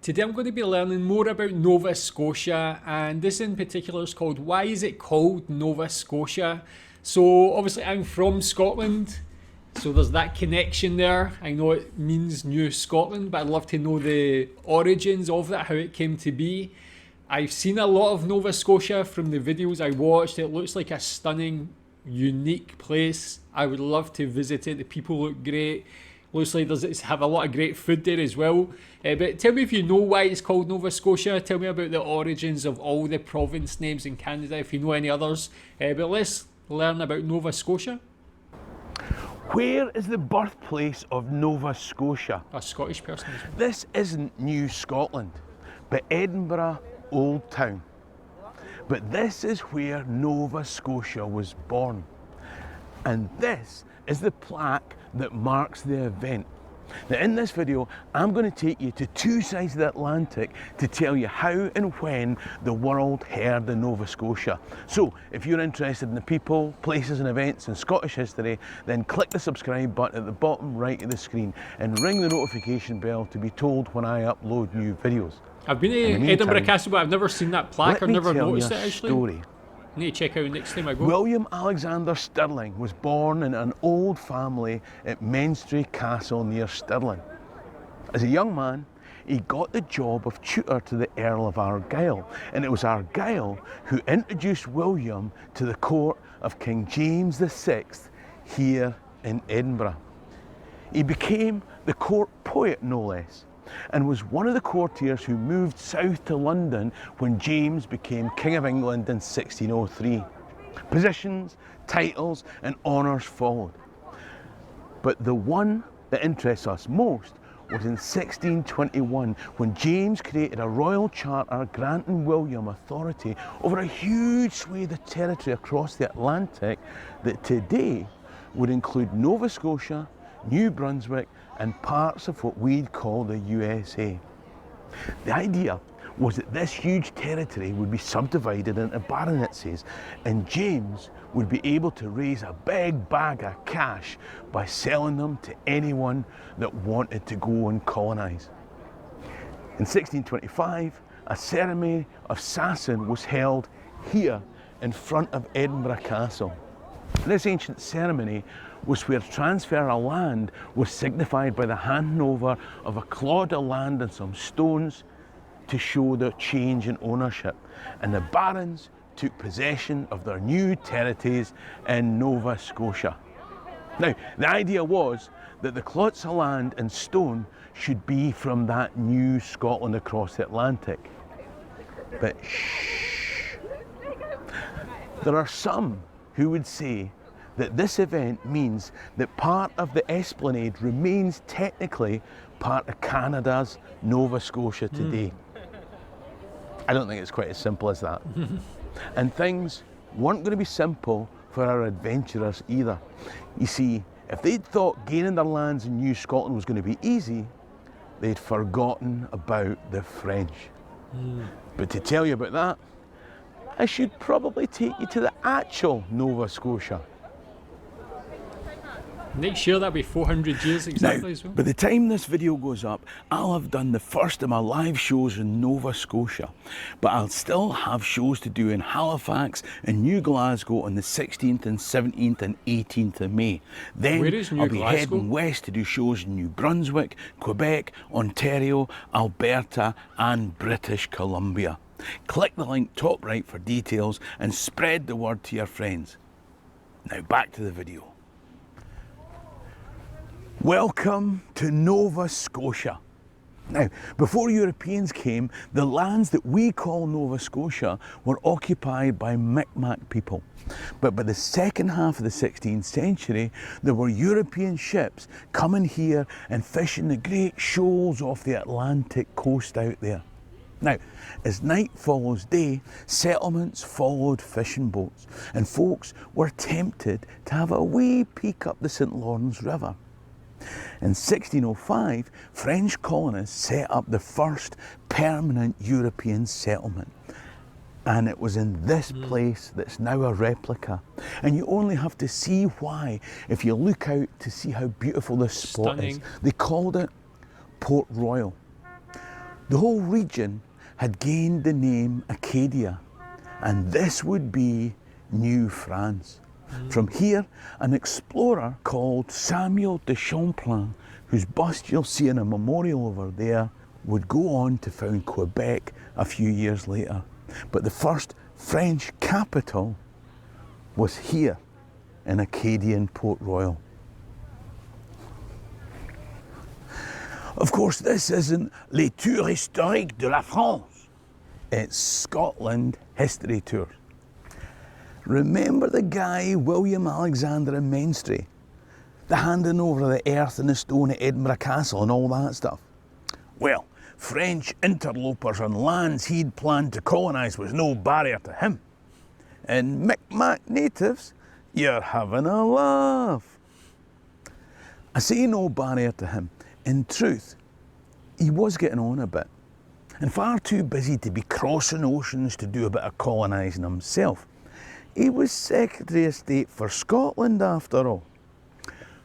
Today I'm going to be learning more about Nova Scotia, and this in particular is called, why is it called Nova Scotia? So obviously I'm from Scotland, so there's that connection there. I know it means New Scotland, but I'd love to know the origins of that, how it came to be. I've seen a lot of Nova Scotia from the videos I watched. It looks like a stunning, unique place. I would love to visit it. The people look great. Looks like does have a lot of great food there as well. But tell me if you know why it's called Nova Scotia. Tell me about the origins of all the province names in Canada, if you know any others. But let's learn about Nova Scotia. Where is the birthplace of Nova Scotia? A Scottish person as well. This isn't New Scotland, but Edinburgh Old Town. But this is where Nova Scotia was born. And this is the plaque that marks the event. Now in this video, I'm going to take you to two sides of the Atlantic to tell you how and when the world heard of Nova Scotia. So if you're interested in the people, places and events in Scottish history, then click the subscribe button at the bottom right of the screen and ring the notification bell to be told when I upload new videos. I've been to Edinburgh Castle, but I've never seen that plaque. I've never noticed it actually. Story. I need to check out next time I go. William Alexander Stirling was born in an old family at Menstrie Castle near Stirling. As a young man, he got the job of tutor to the Earl of Argyll, and it was Argyll who introduced William to the court of King James VI here in Edinburgh. He became the court poet, no less, and was one of the courtiers who moved south to London when James became King of England in 1603. Positions, titles and honours followed. But the one that interests us most was in 1621 when James created a royal charter granting William authority over a huge swathe of territory across the Atlantic that today would include Nova Scotia, New Brunswick and parts of what we'd call the USA. The idea was that this huge territory would be subdivided into baronetcies and James would be able to raise a big bag of cash by selling them to anyone that wanted to go and colonise. In 1625, a ceremony of Sassin was held here in front of Edinburgh Castle. This ancient ceremony was where transfer of land was signified by the handing over of a clod of land and some stones to show the change in ownership. And the barons took possession of their new territories in Nova Scotia. Now, the idea was that the clots of land and stone should be from that new Scotland across the Atlantic. But shh. There are some who would say that this event means that part of the esplanade remains technically part of Canada's Nova Scotia today. I don't think it's quite as simple as that. And things weren't going to be simple for our adventurers either. You see, if they'd thought gaining their lands in New Scotland was going to be easy, they'd forgotten about the French. But to tell you about that, I should probably take you to the actual Nova Scotia. Next year that'll be 400 years exactly now, as well. By the time this video goes up, I'll have done the first of my live shows in Nova Scotia, but I'll still have shows to do in Halifax and New Glasgow on the 16th and 17th and 18th of May. Then I'll be heading west to do shows in New Brunswick, Quebec, Ontario, Alberta and British Columbia. Click the link top right for details and spread the word to your friends. Now back to the video. Welcome to Nova Scotia. Now, before Europeans came, the lands that we call Nova Scotia were occupied by Micmac people. But by the second half of the 16th century, there were European ships coming here and fishing the great shoals off the Atlantic coast out there. Now, as night follows day, settlements followed fishing boats, and folks were tempted to have a wee peek up the St. Lawrence River. In 1605, French colonists set up the first permanent European settlement. And it was in this place that's now a replica. And you only have to see why if you look out to see how beautiful this spot is. They called it Port Royal. The whole region had gained the name Acadia, and this would be New France. From here, an explorer called Samuel de Champlain, whose bust you'll see in a memorial over there, would go on to found Quebec a few years later. But the first French capital was here in Acadian Port Royal. Of course, this isn't Les Tours Historiques de la France. It's Scotland History Tours. Remember the guy, William Alexander in Menstrie? The handing over the earth and the stone at Edinburgh Castle and all that stuff? Well, French interlopers on lands he'd planned to colonise was no barrier to him. And Micmac natives, you're having a laugh. I say no barrier to him. In truth, he was getting on a bit, and far too busy to be crossing oceans to do a bit of colonising himself. He was Secretary of State for Scotland after all.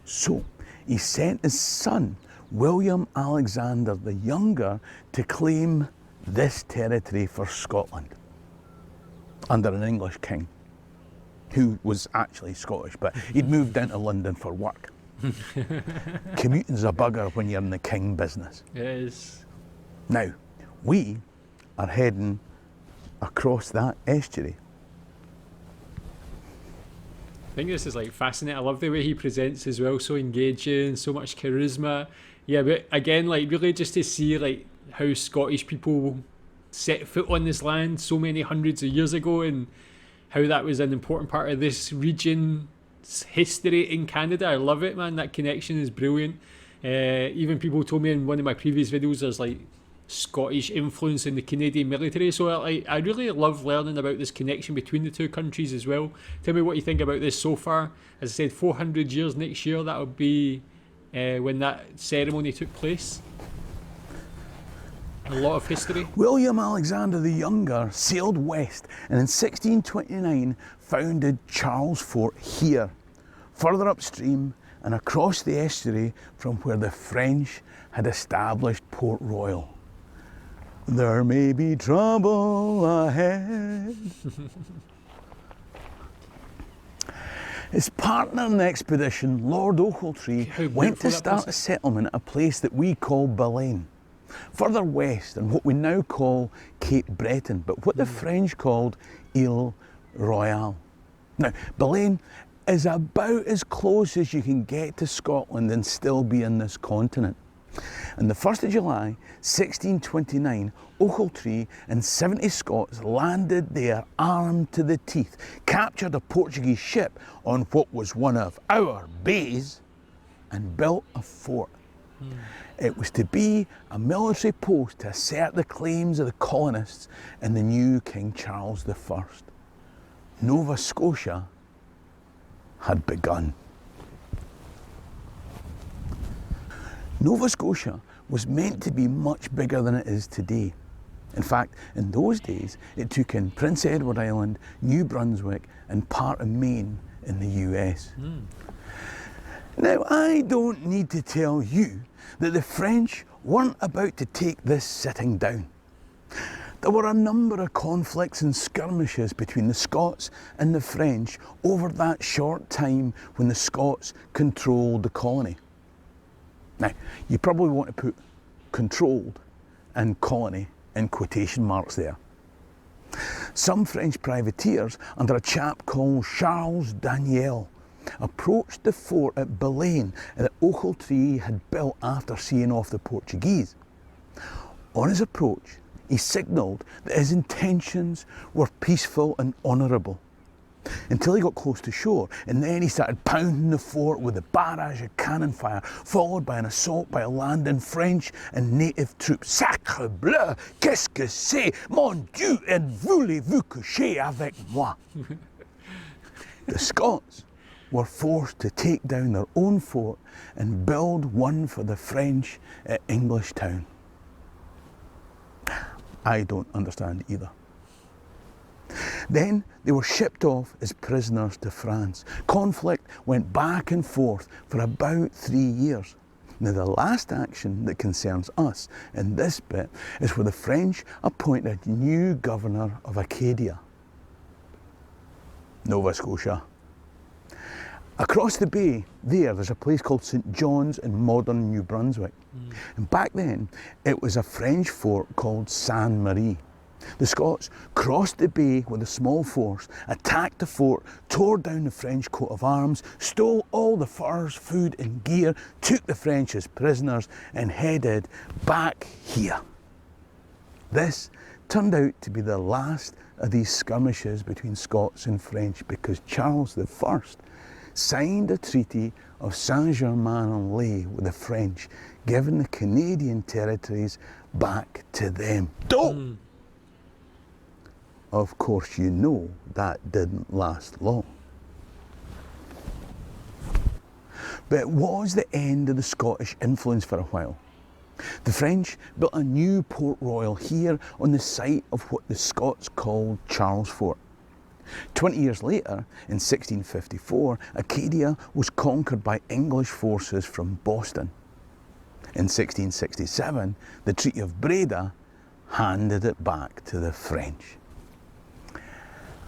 So he sent his son, William Alexander the Younger, to claim this territory for Scotland under an English king, who was actually Scottish, but he'd moved into London for work. Commuting's a bugger when you're in the king business. It is. Now, we are heading across that estuary. I think this is like fascinating. I love the way he presents as well, so engaging, so much charisma. Yeah, but again, like really just to see like how Scottish people set foot on this land so many hundreds of years ago, and how that was an important part of this region's history in Canada. I love it, man. That connection is brilliant. Even people told me in one of my previous videos there's like Scottish influence in the Canadian military, so I really love learning about this connection between the two countries as well. Tell me what you think about this so far. As I said, 400 years next year, that would be when that ceremony took place. A lot of history. William Alexander the Younger sailed west and in 1629 founded Charles Fort here, further upstream and across the estuary from where the French had established Port Royal. There may be trouble ahead. His partner in the expedition, Lord Ochiltree, went to start a settlement at a place that we call Baleine, further west in what we now call Cape Breton, but what the French called Ile Royale. Now, Baleine is about as close as you can get to Scotland and still be in this continent. On the 1st of July, 1629, Ochiltree and 70 Scots landed there armed to the teeth, captured a Portuguese ship on what was one of our bays, and built a fort. It was to be a military post to assert the claims of the colonists and the new King Charles I. Nova Scotia had begun. Nova Scotia was meant to be much bigger than it is today. In fact, in those days, it took in Prince Edward Island, New Brunswick, and part of Maine in the US. Now, I don't need to tell you that the French weren't about to take this sitting down. There were a number of conflicts and skirmishes between the Scots and the French over that short time when the Scots controlled the colony. Now, you probably want to put controlled and colony in quotation marks there. Some French privateers under a chap called Charles Daniel approached the fort at Baleine that Ochiltree had built after seeing off the Portuguese. On his approach, he signalled that his intentions were peaceful and honourable, until he got close to shore, and then he started pounding the fort with a barrage of cannon fire, followed by an assault by a landing French and native troops. Sacre bleu, qu'est-ce que c'est? Mon Dieu, et voulez-vous coucher avec moi? The Scots were forced to take down their own fort and build one for the French at Englishtown. I don't understand either. Then they were shipped off as prisoners to France. Conflict went back and forth for about 3 years. Now, the last action that concerns us in this bit is where the French appointed new governor of Acadia, Nova Scotia. Across the bay there's a place called St. John's in modern New Brunswick. And back then, it was a French fort called Sainte Marie. The Scots crossed the bay with a small force, attacked the fort, tore down the French coat of arms, stole all the furs, food and gear, took the French as prisoners and headed back here. This turned out to be the last of these skirmishes between Scots and French because Charles I signed a treaty of Saint-Germain-en-Laye with the French, giving the Canadian territories back to them. Of course, you know that didn't last long. But it was the end of the Scottish influence for a while. The French built a new Port Royal here on the site of what the Scots called Charles Fort. 20 years later, in 1654, Acadia was conquered by English forces from Boston. In 1667, the Treaty of Breda handed it back to the French.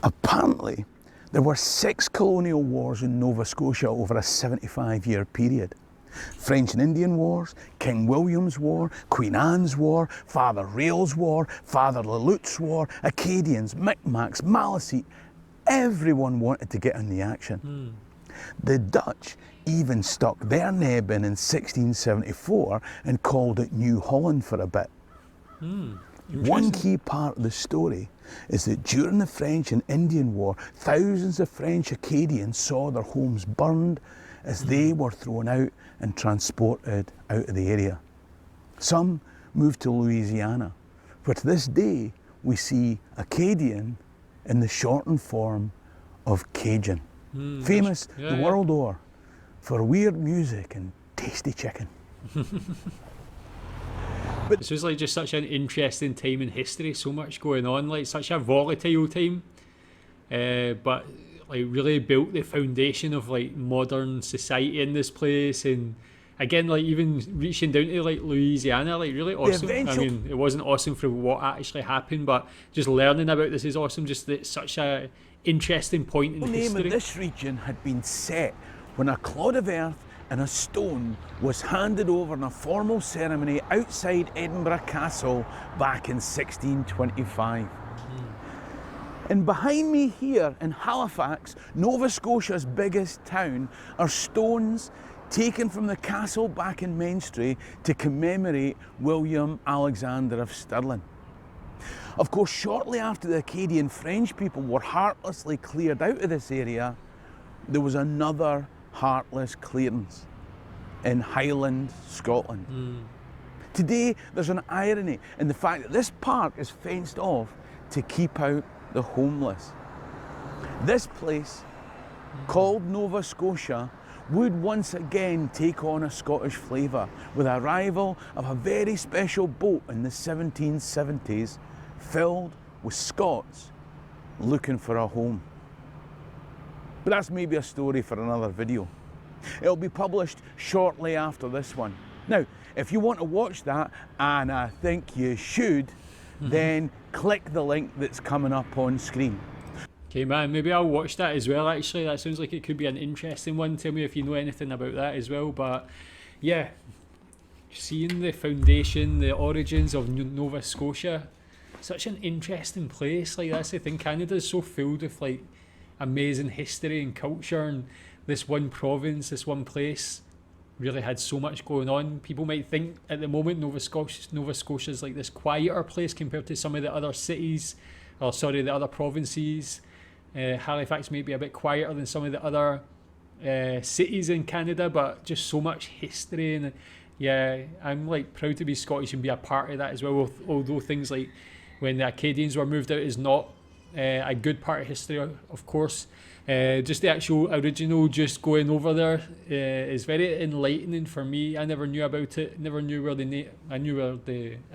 Apparently, there were 6 colonial wars in Nova Scotia over a 75-year period. French and Indian Wars, King William's War, Queen Anne's War, Father Rail's War, Father Le Lut's War, Acadians, Micmacs, Maliseet. Everyone wanted to get in the action. The Dutch even stuck their neb in 1674 and called it New Holland for a bit. One key part of the story is that during the French and Indian War, thousands of French Acadians saw their homes burned as they were thrown out and transported out of the area. Some moved to Louisiana, where to this day we see Acadian in the shortened form of Cajun, famous the world over for weird music and tasty chicken. But this was like just such an interesting time in history, so much going on, like such a volatile time, but like really built the foundation of like modern society in this place. And again, like even reaching down to like Louisiana, like really awesome. I mean, it wasn't awesome for what actually happened, but just learning about this is awesome. Just that it's such a interesting point in history. The name of this region had been set when a clod of earth and a stone was handed over in a formal ceremony outside Edinburgh Castle back in 1625. And behind me here in Halifax, Nova Scotia's biggest town, are stones taken from the castle back in Mainstreet to commemorate William Alexander of Stirling. Of course, shortly after the Acadian French people were heartlessly cleared out of this area, there was another heartless clearance in Highland, Scotland. Today, there's an irony in the fact that this park is fenced off to keep out the homeless. This place, called Nova Scotia, would once again take on a Scottish flavour with the arrival of a very special boat in the 1770s filled with Scots looking for a home. But that's maybe a story for another video. It'll be published shortly after this one. Now, if you want to watch that, and I think you should, then click the link that's coming up on screen. Okay, man, maybe I'll watch that as well, actually. That sounds like it could be an interesting one. Tell me if you know anything about that as well. But yeah, seeing the foundation, the origins of Nova Scotia, such an interesting place. Like, that's the thing, Canada's so filled with like amazing history and culture, and this one province, this one place really had so much going on. People might think at the moment Nova Scotia's like this quieter place compared to some of the other cities, or sorry, the other provinces. Halifax may be a bit quieter than some of the other cities in Canada, but just so much history. And yeah, I'm like proud to be Scottish and be a part of that as well. Although things like when the Acadians were moved out is not a good part of history, of course. Just the actual original, just going over there is very enlightening for me. I never knew about it. Never knew where I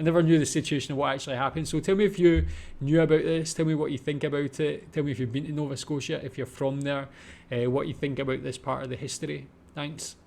never knew the situation of what actually happened. So tell me if you knew about this. Tell me what you think about it. Tell me if you've been to Nova Scotia, if you're from there, what you think about this part of the history. Thanks.